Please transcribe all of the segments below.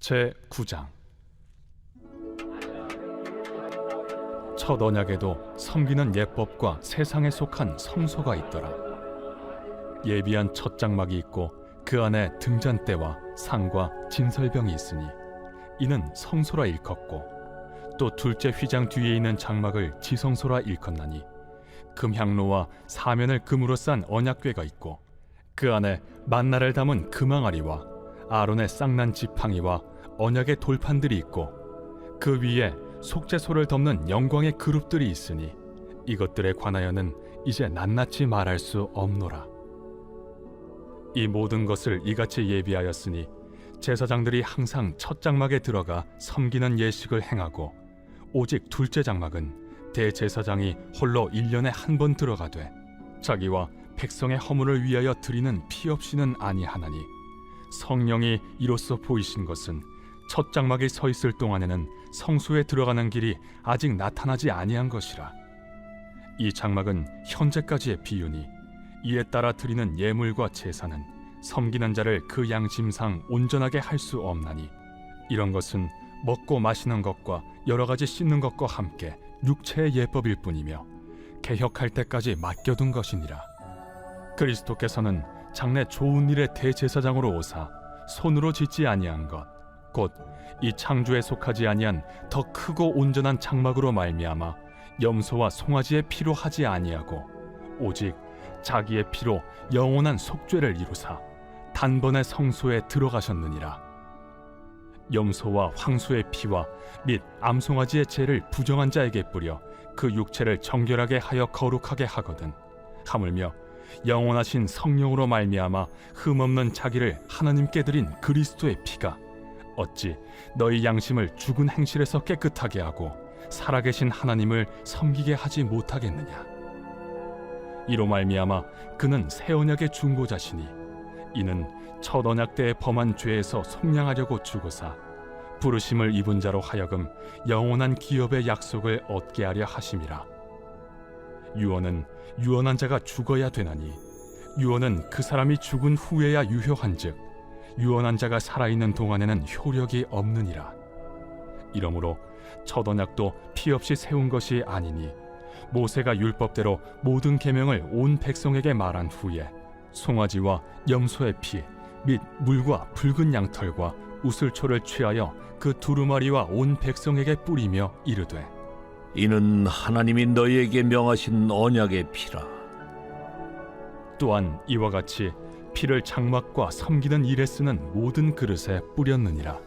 제9장. 첫 언약에도 섬기는 예법과 세상에 속한 성소가 있더라. 예비한 첫 장막이 있고 그 안에 등잔대와 상과 진설병이 있으니 이는 성소라 일컫고, 또 둘째 휘장 뒤에 있는 장막을 지성소라 일컫나니 금향로와 사면을 금으로 싼 언약궤가 있고 그 안에 만나를 담은 금항아리와 아론의 쌍난 지팡이와 언약의 돌판들이 있고 그 위에 속죄소를 덮는 영광의 그룹들이 있으니 이것들에 관하여는 이제 낱낱이 말할 수 없노라. 이 모든 것을 이같이 예비하였으니 제사장들이 항상 첫 장막에 들어가 섬기는 예식을 행하고, 오직 둘째 장막은 대제사장이 홀로 1년에 한 번 들어가되 자기와 백성의 허물을 위하여 드리는 피 없이는 아니하나니, 성령이 이로써 보이신 것은 첫 장막이 서 있을 동안에는 성소에 들어가는 길이 아직 나타나지 아니한 것이라. 이 장막은 현재까지의 비유니 이에 따라 드리는 예물과 제사는 섬기는 자를 그 양심상 온전하게 할 수 없나니, 이런 것은 먹고 마시는 것과 여러 가지 씻는 것과 함께 육체의 예법일 뿐이며 개혁할 때까지 맡겨둔 것이니라. 그리스도께서는 장래 좋은 일의 대제사장으로 오사 손으로 짓지 아니한 것, 곧 이 창조에 속하지 아니한 더 크고 온전한 장막으로 말미암아 염소와 송아지의 피로 하지 아니하고 오직 자기의 피로 영원한 속죄를 이루사 단번에 성소에 들어가셨느니라. 염소와 황소의 피와 및 암송아지의 죄를 부정한 자에게 뿌려 그 육체를 정결하게 하여 거룩하게 하거든, 하물며 영원하신 성령으로 말미암아 흠없는 자기를 하나님께 드린 그리스도의 피가 어찌 너희 양심을 죽은 행실에서 깨끗하게 하고 살아계신 하나님을 섬기게 하지 못하겠느냐. 이로 말미암아 그는 새 언약의 중보자시니 이는 첫 언약 때에 범한 죄에서 속량하려고 죽으사 부르심을 입은 자로 하여금 영원한 기업의 약속을 얻게 하려 하심이라. 유언은 유언한 자가 죽어야 되나니 유언은 그 사람이 죽은 후에야 유효한즉 유언한 자가 살아있는 동안에는 효력이 없느니라. 이러므로 첫 언약도 피 없이 세운 것이 아니니 모세가 율법대로 모든 계명을 온 백성에게 말한 후에 송아지와 염소의 피 및 물과 붉은 양털과 우슬초를 취하여 그 두루마리와 온 백성에게 뿌리며 이르되, 이는 하나님이 너희에게 명하신 언약의 피라. 또한 이와 같이 피를 장막과 섬기는 일에 쓰는 모든 그릇에 뿌렸느니라.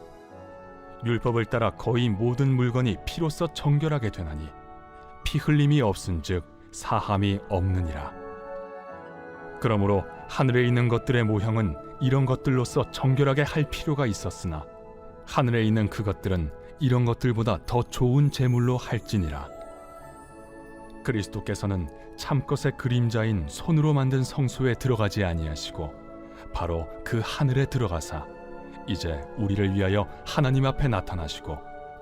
율법을 따라 거의 모든 물건이 피로써 정결하게 되나니 피 흘림이 없은즉 사함이 없느니라. 그러므로 하늘에 있는 것들의 모형은 이런 것들로서 정결하게 할 필요가 있었으나 하늘에 있는 그것들은 이런 것들보다 더 좋은 제물로 할지니라. 그리스도께서는 참것의 그림자인 손으로 만든 성소에 들어가지 아니하시고 바로 그 하늘에 들어가사 이제 우리를 위하여 하나님 앞에 나타나시고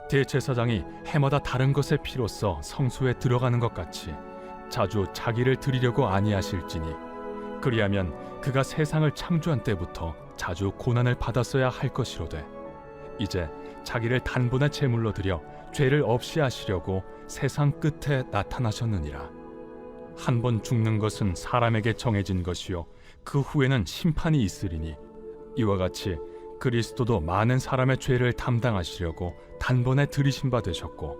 대제사장이 해마다 다른 것의 피로써 성소에 들어가는 것 같이 자주 자기를 드리려고 아니하실지니, 그리하면 그가 세상을 창조한 때부터 자주 고난을 받았어야 할 것이로되 이제 자기를 단번에 제물로 드려 죄를 없이 하시려고 세상 끝에 나타나셨느니라. 한 번 죽는 것은 사람에게 정해진 것이요 그 후에는 심판이 있으리니, 이와 같이 그리스도도 많은 사람의 죄를 담당하시려고 단번에 들이신 바 되셨고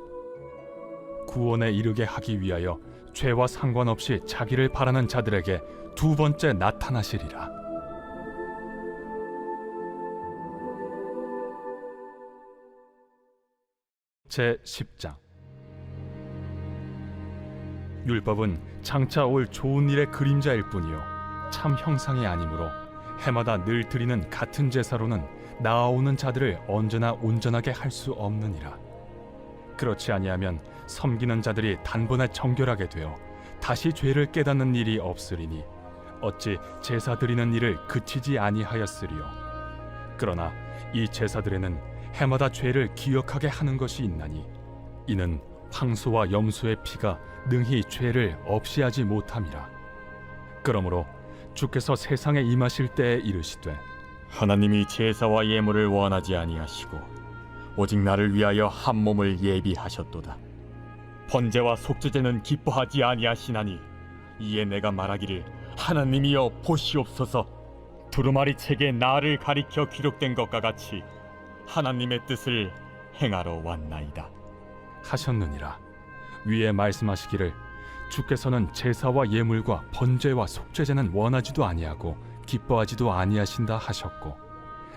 구원에 이르게 하기 위하여 죄와 상관없이 자기를 바라는 자들에게 두 번째 나타나시리라. 제10장. 율법은 장차 올 좋은 일의 그림자일 뿐이요 참 형상이 아니므로 해마다 늘 드리는 같은 제사로는 나아오는 자들을 언제나 온전하게 할 수 없느니라. 그렇지 아니하면 섬기는 자들이 단번에 정결하게 되어 다시 죄를 깨닫는 일이 없으리니 어찌 제사 드리는 일을 그치지 아니하였으리요. 그러나 이 제사들에는 해마다 죄를 기억하게 하는 것이 있나니 이는 황소와 염소의 피가 능히 죄를 없이 하지 못함이라. 그러므로 주께서 세상에 임하실 때에 이르시되 하나님이 제사와 예물을 원하지 아니하시고 오직 나를 위하여 한 몸을 예비하셨도다. 번제와 속죄제는 기뻐하지 아니하시나니 이에 내가 말하기를 하나님이여 보시옵소서. 두루마리 책에 나를 가리켜 기록된 것과 같이 하나님의 뜻을 행하러 왔나이다 하셨느니라. 위에 말씀하시기를 주께서는 제사와 예물과 번제와 속죄제는 원하지도 아니하고 기뻐하지도 아니하신다 하셨고,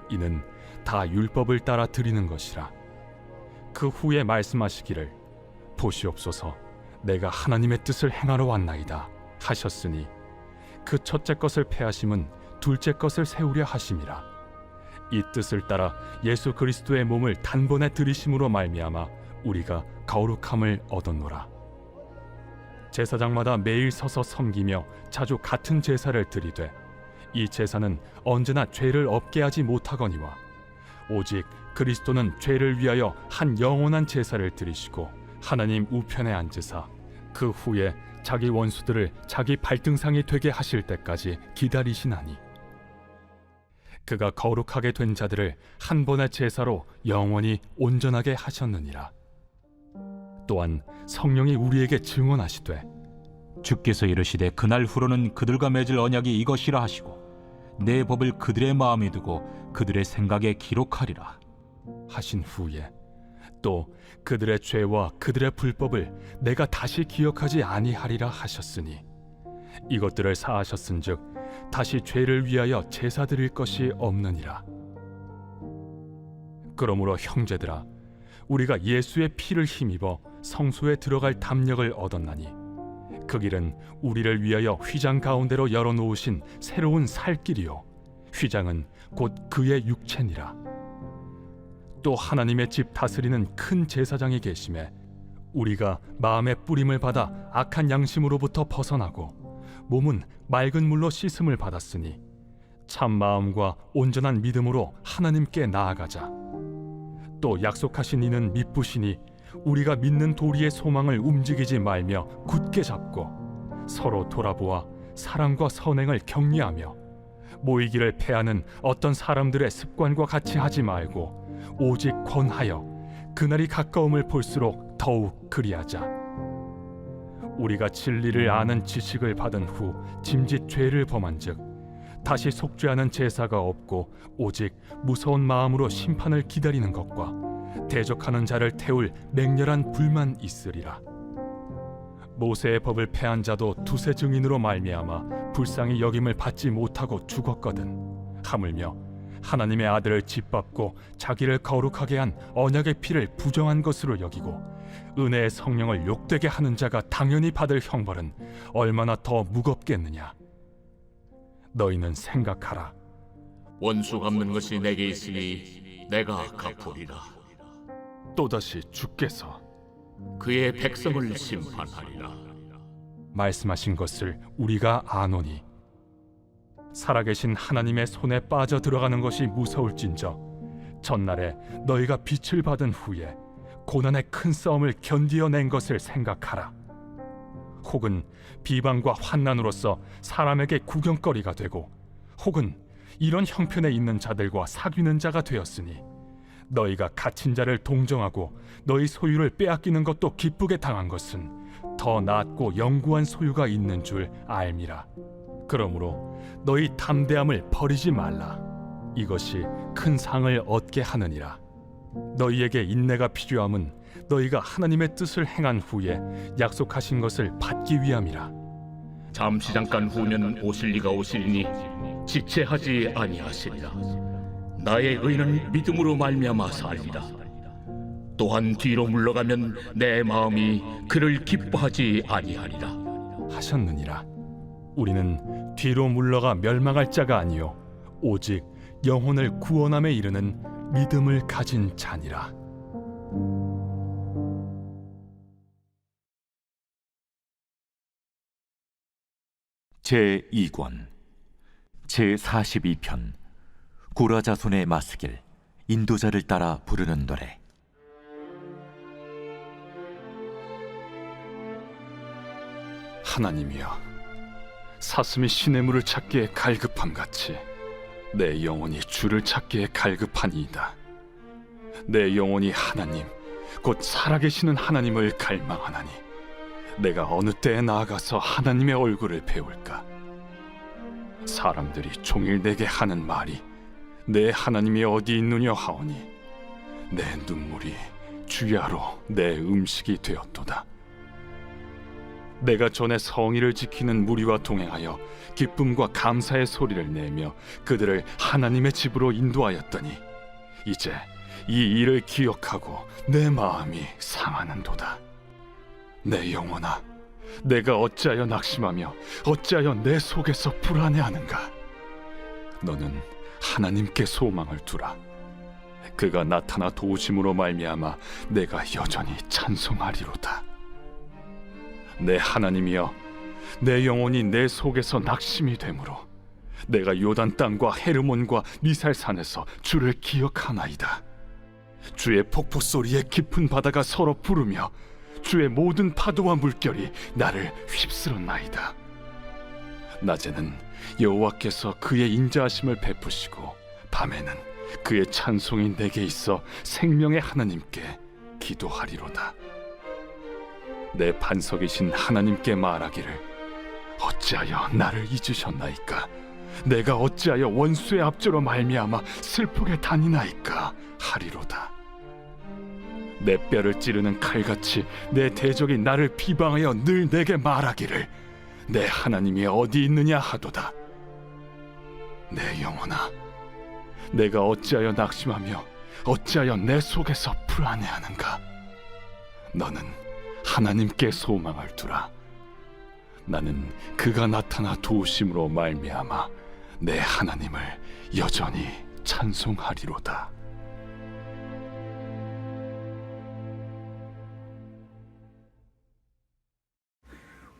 이는 다 율법을 따라 드리는 것이라. 그 후에 말씀하시기를 보시옵소서, 내가 하나님의 뜻을 행하러 왔나이다 하셨으니, 그 첫째 것을 패하심은 둘째 것을 세우려 하심이라. 이 뜻을 따라 예수 그리스도의 몸을 단번에 들이심으로 말미암아 우리가 거룩함을 얻었노라. 제사장마다 매일 서서 섬기며 자주 같은 제사를 드리되, 이 제사는 언제나 죄를 없게 하지 못하거니와 오직 그리스도는 죄를 위하여 한 영원한 제사를 드리시고 하나님 우편에 앉으사 그 후에 자기 원수들을 자기 발등상이 되게 하실 때까지 기다리시나니, 그가 거룩하게 된 자들을 한 번의 제사로 영원히 온전하게 하셨느니라. 또한 성령이 우리에게 증언하시되 주께서 이르시되 그날 후로는 그들과 맺을 언약이 이것이라 하시고 내 법을 그들의 마음에 두고 그들의 생각에 기록하리라 하신 후에 또 그들의 죄와 그들의 불법을 내가 다시 기억하지 아니하리라 하셨으니, 이것들을 사하셨은즉 다시 죄를 위하여 제사 드릴 것이 없느니라. 그러므로 형제들아, 우리가 예수의 피를 힘입어 성소에 들어갈 담력을 얻었나니 그 길은 우리를 위하여 휘장 가운데로 열어놓으신 새로운 살 길이요 휘장은 곧 그의 육체니라. 또 하나님의 집 다스리는 큰 제사장이 계심에 우리가 마음의 뿌림을 받아 악한 양심으로부터 벗어나고 몸은 맑은 물로 씻음을 받았으니 참 마음과 온전한 믿음으로 하나님께 나아가자. 또 약속하신 이는 미쁘시니 우리가 믿는 도리의 소망을 움직이지 말며 굳게 잡고 서로 돌아보아 사랑과 선행을 격려하며 모이기를 패하는 어떤 사람들의 습관과 같이 하지 말고 오직 권하여 그날이 가까움을 볼수록 더욱 그리하자. 우리가 진리를 아는 지식을 받은 후 짐짓 죄를 범한즉 다시 속죄하는 제사가 없고 오직 무서운 마음으로 심판을 기다리는 것과 대적하는 자를 태울 맹렬한 불만 있으리라. 모세의 법을 패한 자도 두세 증인으로 말미암아 불쌍히 여김을 받지 못하고 죽었거든. 하물며 하나님의 아들을 짓밟고 자기를 거룩하게 한 언약의 피를 부정한 것으로 여기고 은혜의 성령을 욕되게 하는 자가 당연히 받을 형벌은 얼마나 더 무겁겠느냐. 너희는 생각하라. 원수 갚는 것이 내게 있으니 내가 갚으리라. 또다시 주께서 그의 백성을 심판하리라. 말씀하신 것을 우리가 아노니, 살아계신 하나님의 손에 빠져 들어가는 것이 무서울진저 전날에 너희가 빛을 받은 후에 고난의 큰 싸움을 견디어낸 것을 생각하라. 혹은 비방과 환난으로서 사람에게 구경거리가 되고 혹은 이런 형편에 있는 자들과 사귀는 자가 되었으니, 너희가 갇힌 자를 동정하고 너희 소유를 빼앗기는 것도 기쁘게 당한 것은 더 낫고 영구한 소유가 있는 줄 알미라. 그러므로 너희 담대함을 버리지 말라. 이것이 큰 상을 얻게 하느니라. 너희에게 인내가 필요함은 너희가 하나님의 뜻을 행한 후에 약속하신 것을 받기 위함이라. 잠시 잠깐 후면 오실 이가 오시리니 지체하지 아니하시리라. 나의 의는 믿음으로 말미암아 살리라. 또한 뒤로 물러가면 내 마음이 그를 기뻐하지 아니하리라 하셨느니라. 우리는 뒤로 물러가 멸망할 자가 아니요 오직 영혼을 구원함에 이르는 믿음을 가진 자니라. 제2권 제42편 고라 자손의 마스길 인도자를 따라 부르는 노래. 하나님이여, 사슴이 시냇물을 찾기에 갈급함같이 내 영혼이 주를 찾기에 갈급하니이다. 내 영혼이 하나님 곧 살아계시는 하나님을 갈망하나니 내가 어느 때에 나아가서 하나님의 얼굴을 배울까? 사람들이 종일 내게 하는 말이 내 하나님이 어디 있느냐 하오니 내 눈물이 주야로 내 음식이 되었도다. 내가 전에 성의를 지키는 무리와 동행하여 기쁨과 감사의 소리를 내며 그들을 하나님의 집으로 인도하였더니 이제 이 일을 기억하고 내 마음이 상하는도다. 내 영혼아, 내가 어찌하여 낙심하며 어찌하여 내 속에서 불안해하는가? 너는 하나님께 소망을 두라. 그가 나타나 도우심으로 말미암아 내가 여전히 찬송하리로다. 내 하나님이여, 내 영혼이 내 속에서 낙심이 되므로 내가 요단 땅과 헤르몬과 미살산에서 주를 기억하나이다. 주의 폭포 소리에 깊은 바다가 서로 부르며 주의 모든 파도와 물결이 나를 휩쓸었나이다. 낮에는 여호와께서 그의 인자하심을 베푸시고 밤에는 그의 찬송이 내게 있어 생명의 하나님께 기도하리로다. 내 반석이신 하나님께 말하기를 어찌하여 나를 잊으셨나이까? 내가 어찌하여 원수의 압제로 말미암아 슬프게 다니나이까 하리로다. 내 뼈를 찌르는 칼같이 내 대적이 나를 비방하여 늘 내게 말하기를 내 하나님이 어디 있느냐 하도다. 내 영혼아, 내가 어찌하여 낙심하며 어찌하여 내 속에서 불안해하는가? 너는 하나님께 소망을 두라. 나는 그가 나타나 도우심으로 말미암아 내 하나님을 여전히 찬송하리로다.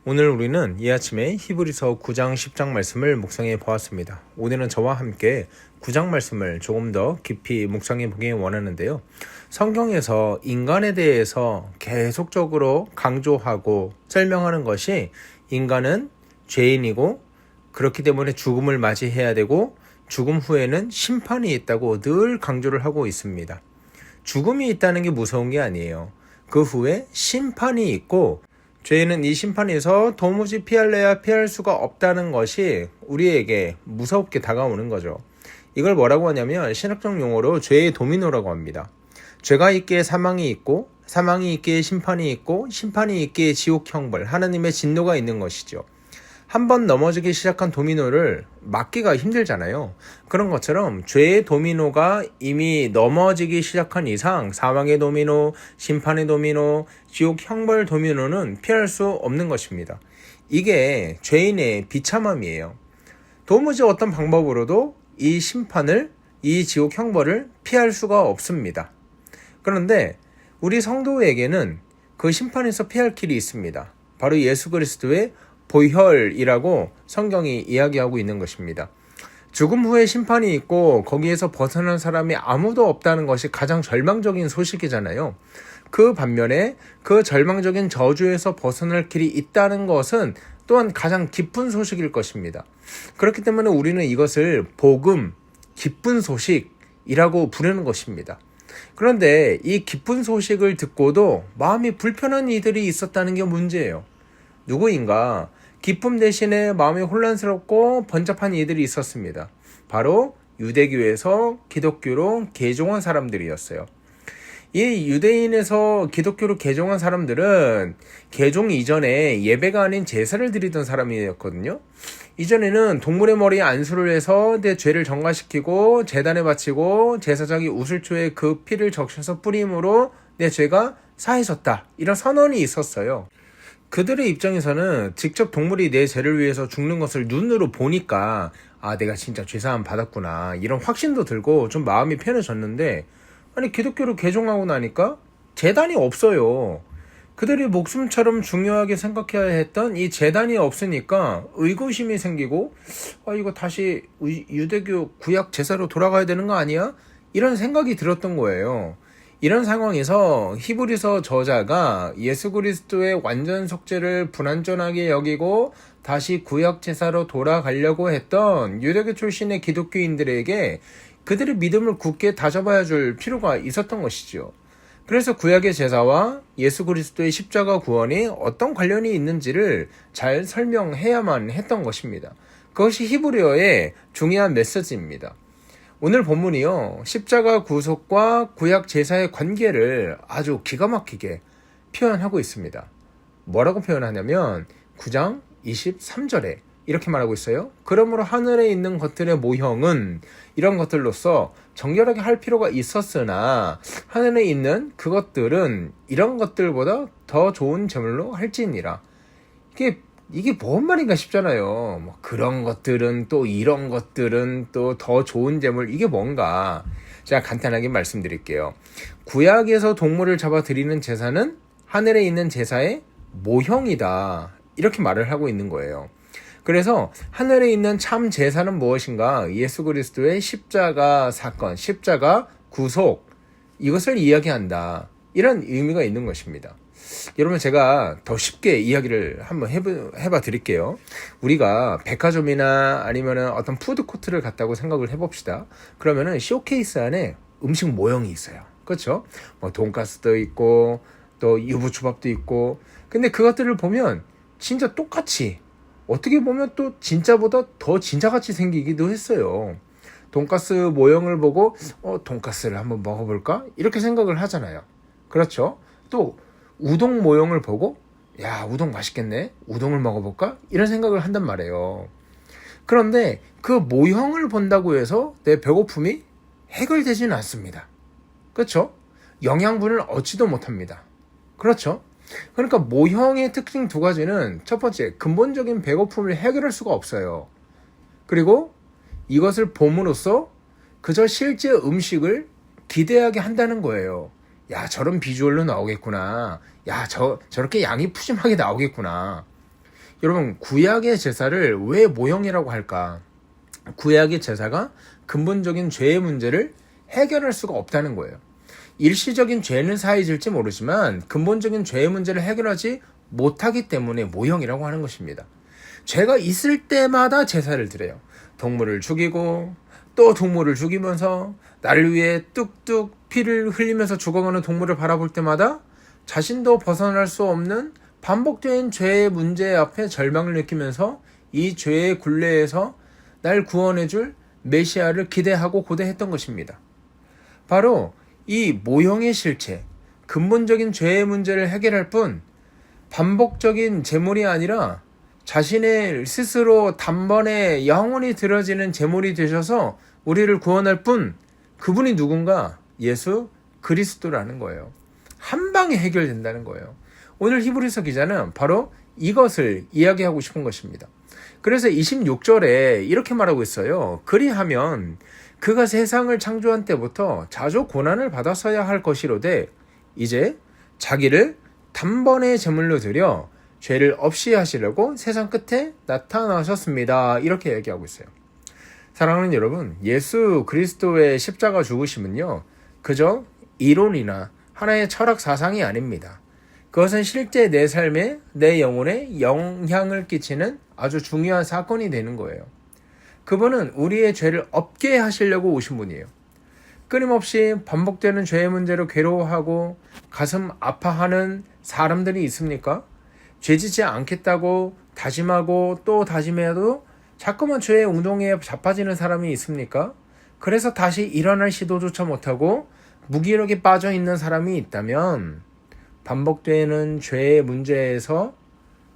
오늘 우리는 이 아침에 히브리서 9장 10장 말씀을 묵상해 보았습니다. 오늘은 저와 함께 9장 말씀을 조금 더 깊이 묵상해 보기 원하는데요. 성경에서 인간에 대해서 계속적으로 강조하고 설명하는 것이 인간은 죄인이고 그렇기 때문에 죽음을 맞이해야 되고 죽음 후에는 심판이 있다고 늘 강조를 하고 있습니다. 죽음이 있다는 게 무서운 게 아니에요. 그 후에 심판이 있고 죄인은 이 심판에서 도무지 피할래야 피할 수가 없다는 것이 우리에게 무섭게 다가오는 거죠. 이걸 뭐라고 하냐면 신학적 용어로 죄의 도미노라고 합니다. 죄가 있기에 사망이 있고 사망이 있기에 심판이 있고 심판이 있기에 지옥 형벌, 하나님의 진노가 있는 것이죠. 한번 넘어지기 시작한 도미노를 막기가 힘들잖아요. 그런 것처럼 죄의 도미노가 이미 넘어지기 시작한 이상 사망의 도미노, 심판의 도미노, 지옥 형벌 도미노는 피할 수 없는 것입니다. 이게 죄인의 비참함이에요. 도무지 어떤 방법으로도 이 심판을, 이 지옥 형벌을 피할 수가 없습니다. 그런데 우리 성도에게는 그 심판에서 피할 길이 있습니다. 바로 예수 그리스도의 보혈이라고 성경이 이야기하고 있는 것입니다. 죽음 후에 심판이 있고 거기에서 벗어난 사람이 아무도 없다는 것이 가장 절망적인 소식이잖아요. 그 반면에 그 절망적인 저주에서 벗어날 길이 있다는 것은 또한 가장 기쁜 소식일 것입니다. 그렇기 때문에 우리는 이것을 복음, 기쁜 소식이라고 부르는 것입니다. 그런데 이 기쁜 소식을 듣고도 마음이 불편한 이들이 있었다는 게 문제예요. 누구인가? 기쁨 대신에 마음이 혼란스럽고 번잡한 이들이 있었습니다. 바로 유대교에서 기독교로 개종한 사람들이었어요. 이 유대인에서 기독교로 개종한 사람들은 개종 이전에 예배가 아닌 제사를 드리던 사람이었거든요. 이전에는 동물의 머리에 안수를 해서 내 죄를 정화시키고 제단에 바치고 제사장이 우슬초에 그 피를 적셔서 뿌림으로 내 죄가 사해졌다, 이런 선언이 있었어요. 그들의 입장에서는 직접 동물이 내 죄를 위해서 죽는 것을 눈으로 보니까 아, 내가 진짜 죄사함 받았구나, 이런 확신도 들고 좀 마음이 편해졌는데, 아니 기독교로 개종하고 나니까 제단이 없어요. 그들이 목숨처럼 중요하게 생각해야 했던 이 제단이 없으니까 의구심이 생기고 이거 다시 유대교 구약 제사로 돌아가야 되는 거 아니야? 이런 생각이 들었던 거예요. 이런 상황에서 히브리서 저자가 예수 그리스도의 완전 속죄를 불완전하게 여기고 다시 구약 제사로 돌아가려고 했던 유대교 출신의 기독교인들에게 그들의 믿음을 굳게 다져봐야 줄 필요가 있었던 것이죠. 그래서 구약의 제사와 예수 그리스도의 십자가 구원이 어떤 관련이 있는지를 잘 설명해야만 했던 것입니다. 그것이 히브리어의 중요한 메시지입니다. 오늘 본문이요, 십자가 구속과 구약 제사의 관계를 아주 기가 막히게 표현하고 있습니다. 뭐라고 표현하냐면 9장 23절에 이렇게 말하고 있어요. 그러므로 하늘에 있는 것들의 모형은 이런 것들로서 정결하게 할 필요가 있었으나 하늘에 있는 그것들은 이런 것들보다 더 좋은 제물로 할지니라. 이게 뭔 말인가 싶잖아요. 뭐 그런 것들은 또 이런 것들은 또 더 좋은 제물, 이게 뭔가. 제가 간단하게 말씀드릴게요. 구약에서 동물을 잡아 드리는 제사는 하늘에 있는 제사의 모형이다, 이렇게 말을 하고 있는 거예요. 그래서 하늘에 있는 참 제사는 무엇인가? 예수 그리스도의 십자가 사건, 십자가 구속, 이것을 이야기한다, 이런 의미가 있는 것입니다. 여러분, 제가 더 쉽게 이야기를 한번 해봐 드릴게요. 우리가 백화점이나 아니면 어떤 푸드코트를 갔다고 생각을 해봅시다. 그러면은 쇼케이스 안에 음식 모형이 있어요. 그렇죠? 뭐 돈가스도 있고 또 유부초밥도 있고. 근데 그것들을 보면 진짜 똑같이, 어떻게 보면 또 진짜보다 더 진짜같이 생기기도 했어요. 돈가스 모형을 보고 돈가스를 한번 먹어볼까? 이렇게 생각을 하잖아요. 그렇죠? 또 우동 모형을 보고 야, 우동 맛있겠네, 우동을 먹어볼까? 이런 생각을 한단 말이에요. 그런데 그 모형을 본다고 해서 내 배고픔이 해결되지는 않습니다. 그렇죠? 영양분을 얻지도 못합니다. 그렇죠? 그러니까 모형의 특징 두 가지는, 첫 번째, 근본적인 배고픔을 해결할 수가 없어요. 그리고 이것을 봄으로써 그저 실제 음식을 기대하게 한다는 거예요. 야, 저런 비주얼로 나오겠구나. 야, 저렇게 양이 푸짐하게 나오겠구나. 여러분, 구약의 제사를 왜 모형이라고 할까? 구약의 제사가 근본적인 죄의 문제를 해결할 수가 없다는 거예요. 일시적인 죄는 사해질지 모르지만 근본적인 죄의 문제를 해결하지 못하기 때문에 모형이라고 하는 것입니다. 죄가 있을 때마다 제사를 드려요. 동물을 죽이고 또 동물을 죽이면서 나를 위해 뚝뚝 피를 흘리면서 죽어가는 동물을 바라볼 때마다 자신도 벗어날 수 없는 반복된 죄의 문제 앞에 절망을 느끼면서 이 죄의 굴레에서 날 구원해줄 메시아를 기대하고 고대했던 것입니다. 바로 이 모형의 실체, 근본적인 죄의 문제를 해결할 뿐 반복적인 제물이 아니라 자신의 스스로 단번에 영원히 들어지는 제물이 되셔서 우리를 구원할 뿐, 그분이 누군가? 예수 그리스도라는 거예요. 한 방에 해결된다는 거예요. 오늘 히브리서 기자는 바로 이것을 이야기하고 싶은 것입니다. 그래서 26절에 이렇게 말하고 있어요. 그리하면 그가 세상을 창조한 때부터 자주 고난을 받았어야 할 것이로되 이제 자기를 단번에 제물로 드려 죄를 없이 하시려고 세상 끝에 나타나셨습니다. 이렇게 얘기하고 있어요. 사랑하는 여러분, 예수 그리스도의 십자가 죽으심은요, 그저 이론이나 하나의 철학 사상이 아닙니다. 그것은 실제 내 삶에, 내 영혼에 영향을 끼치는 아주 중요한 사건이 되는 거예요. 그분은 우리의 죄를 없게 하시려고 오신 분이에요. 끊임없이 반복되는 죄의 문제로 괴로워하고 가슴 아파하는 사람들이 있습니까? 죄짓지 않겠다고 다짐하고 또 다짐해도 자꾸만 죄의 운동에 자빠지는 사람이 있습니까? 그래서 다시 일어날 시도조차 못하고 무기력에 빠져 있는 사람이 있다면 반복되는 죄의 문제에서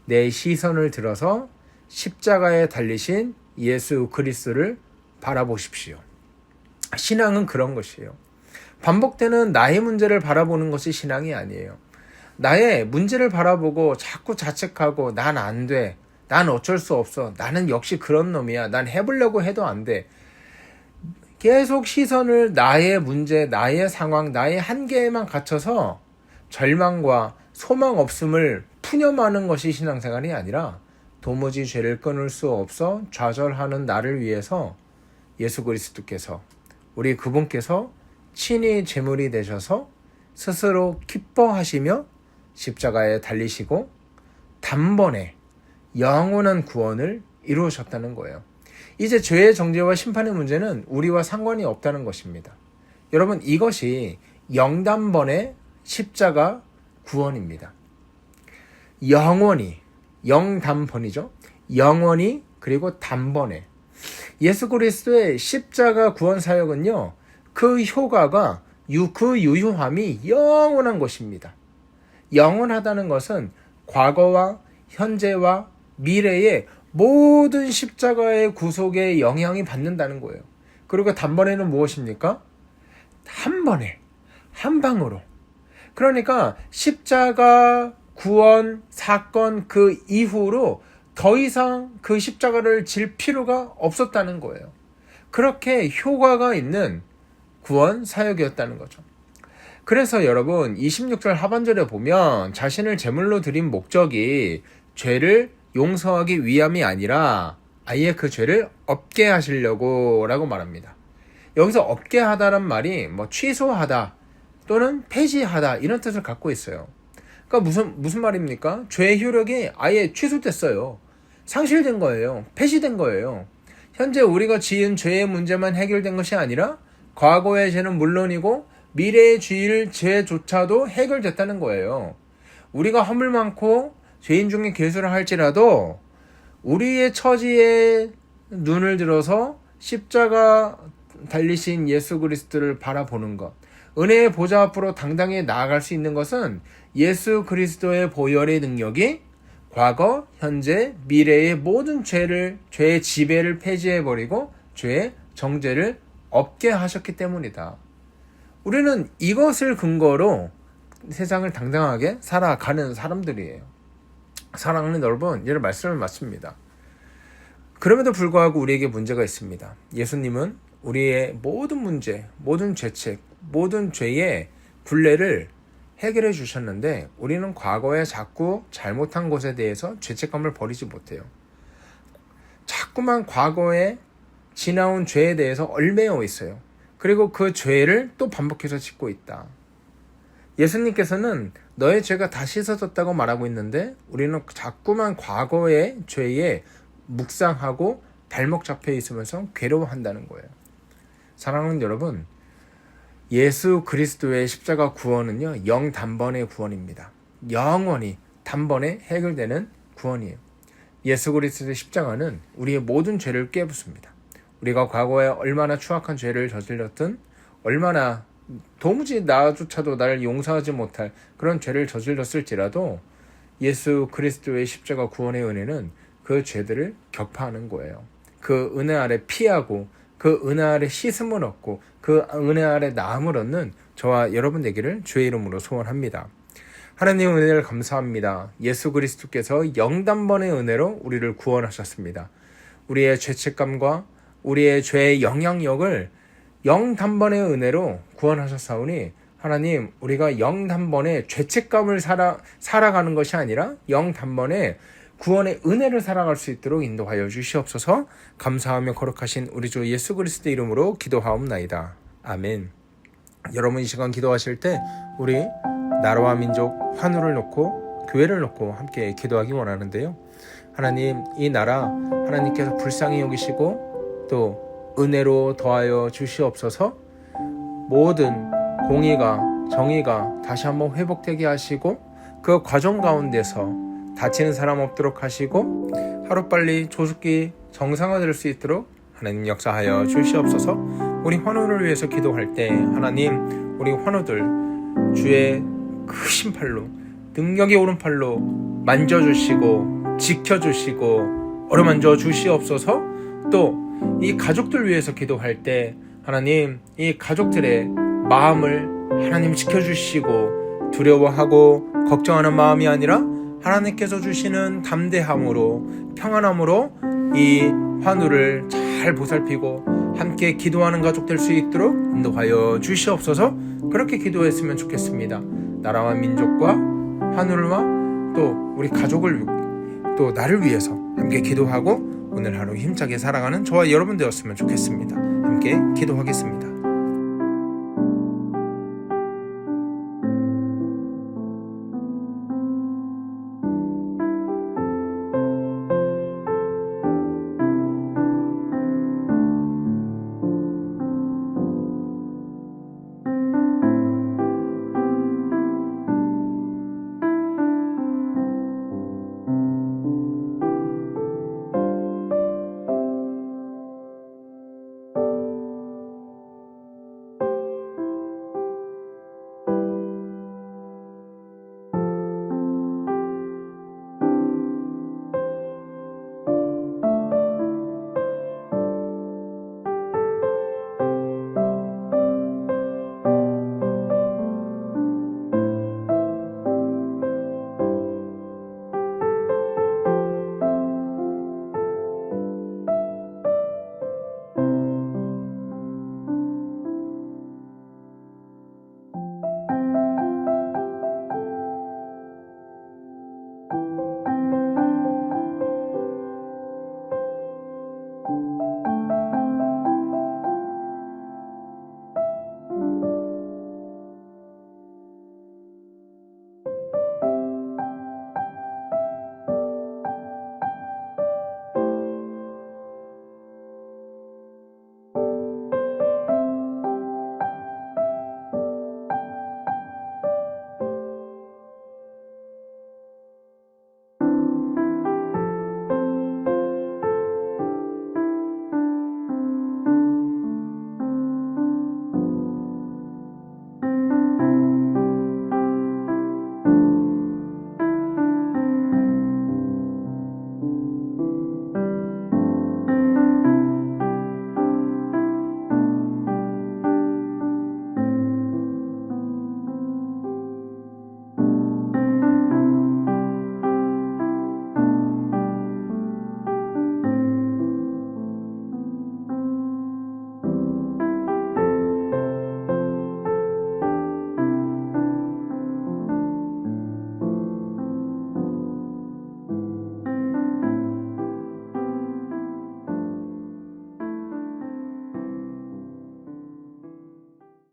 내 시선을 들어서 십자가에 달리신 예수 그리스도를 바라보십시오. 신앙은 그런 것이에요. 반복되는 나의 문제를 바라보는 것이 신앙이 아니에요. 나의 문제를 바라보고 자꾸 자책하고 난 안 돼, 난 어쩔 수 없어, 나는 역시 그런 놈이야, 난 해보려고 해도 안 돼. 계속 시선을 나의 문제, 나의 상황, 나의 한계에만 갇혀서 절망과 소망 없음을 푸념하는 것이 신앙생활이 아니라 도무지 죄를 끊을 수 없어 좌절하는 나를 위해서 예수 그리스도께서, 우리 그분께서 친히 제물이 되셔서 스스로 기뻐하시며 십자가에 달리시고 단번에 영원한 구원을 이루셨다는 거예요. 이제 죄의 정죄와 심판의 문제는 우리와 상관이 없다는 것입니다. 여러분, 이것이 영단번의 십자가 구원입니다. 영원히, 영단번이죠. 영원히, 그리고 단번에 예수 그리스도의 십자가 구원 사역은요, 그 효과가 그 유효함이 영원한 것입니다. 영원하다는 것은 과거와 현재와 미래의 모든 십자가의 구속에 영향이 받는다는 거예요. 그리고 단번에는 무엇입니까? 한 번에, 한 방으로. 그러니까 십자가 구원 사건 그 이후로 더 이상 그 십자가를 질 필요가 없었다는 거예요. 그렇게 효과가 있는 구원 사역이었다는 거죠. 그래서 여러분, 26절 하반절에 보면 자신을 제물로 드린 목적이 죄를 용서하기 위함이 아니라 아예 그 죄를 없게 하시려고 라고 말합니다. 여기서 없게 하다란 말이 뭐 취소하다 또는 폐지하다 이런 뜻을 갖고 있어요. 그러니까 무슨 말입니까? 죄의 효력이 아예 취소됐어요. 상실된 거예요. 폐지된 거예요. 현재 우리가 지은 죄의 문제만 해결된 것이 아니라 과거의 죄는 물론이고 미래의 죄조차도 해결됐다는 거예요. 우리가 허물 많고 죄인 중에 괴수를 할지라도 우리의 처지에 눈을 들어서 십자가 달리신 예수 그리스도를 바라보는 것, 은혜의 보좌 앞으로 당당히 나아갈 수 있는 것은 예수 그리스도의 보혈의 능력이 과거, 현재, 미래의 모든 죄의 지배를 폐지해버리고 죄의 정죄를 없게 하셨기 때문이다. 우리는 이것을 근거로 세상을 당당하게 살아가는 사람들이에요. 사랑하는 여러분, 이런 말씀을 맞습니다. 그럼에도 불구하고 우리에게 문제가 있습니다. 예수님은 우리의 모든 문제, 모든 죄책, 모든 죄의 굴레를 해결해 주셨는데 우리는 과거에 자꾸 잘못한 것에 대해서 죄책감을 버리지 못해요. 자꾸만 과거에 지나온 죄에 대해서 얽매여 있어요. 그리고 그 죄를 또 반복해서 짓고 있다. 예수님께서는 너의 죄가 다 씻어졌다고 말하고 있는데 우리는 자꾸만 과거의 죄에 묵상하고 발목 잡혀 있으면서 괴로워한다는 거예요. 사랑하는 여러분, 예수 그리스도의 십자가 구원은요, 영단번의 구원입니다. 영원히 단번에 해결되는 구원이에요. 예수 그리스도의 십자가는 우리의 모든 죄를 깨부숩니다. 우리가 과거에 얼마나 추악한 죄를 저질렀든, 얼마나 도무지 나조차도 나를 용서하지 못할 그런 죄를 저질렀을지라도 예수 그리스도의 십자가 구원의 은혜는 그 죄들을 격파하는 거예요. 그 은혜 아래 피하고 그 은혜 아래 씻음을 얻고 그 은혜 아래 나음을 얻는 저와 여러분 되기를 주의 이름으로 소원합니다. 하나님의 은혜를 감사합니다. 예수 그리스도께서 영단번의 은혜로 우리를 구원하셨습니다. 우리의 죄책감과 우리의 죄의 영향력을 영단번의 은혜로 구원하셨사오니 하나님, 우리가 영단번의 죄책감을 살아가는 것이 아니라 영단번에 구원의 은혜를 살아갈 수 있도록 인도하여 주시옵소서. 감사하며 거룩하신 우리 주 예수 그리스도 이름으로 기도하옵나이다. 아멘. 여러분, 이 시간 기도하실 때 우리 나라와 민족, 환우를 놓고 교회를 놓고 함께 기도하기 원하는데요. 하나님, 이 나라 하나님께서 불쌍히 여기시고 또 은혜로 더하여 주시옵소서. 모든 공의가 정의가 다시 한번 회복되게 하시고 그 과정 가운데서 다치는 사람 없도록 하시고 하루빨리 조속히 정상화될 수 있도록 하나님 역사하여 주시옵소서. 우리 환우를 위해서 기도할 때 하나님, 우리 환우들 주의 크신 팔로, 능력의 오른팔로 만져주시고 지켜주시고 어루만져 주시옵소서. 또 이 가족들 위해서 기도할 때 하나님, 이 가족들의 마음을 하나님 지켜주시고 두려워하고 걱정하는 마음이 아니라 하나님께서 주시는 담대함으로 평안함으로 이 환우를 잘 보살피고 함께 기도하는 가족 될 수 있도록 인도하여 주시옵소서. 그렇게 기도했으면 좋겠습니다. 나라와 민족과 환우와 또 우리 가족을 또 나를 위해서 함께 기도하고 오늘 하루 힘차게 살아가는 저와 여러분 되었으면 좋겠습니다. 함께 기도하겠습니다.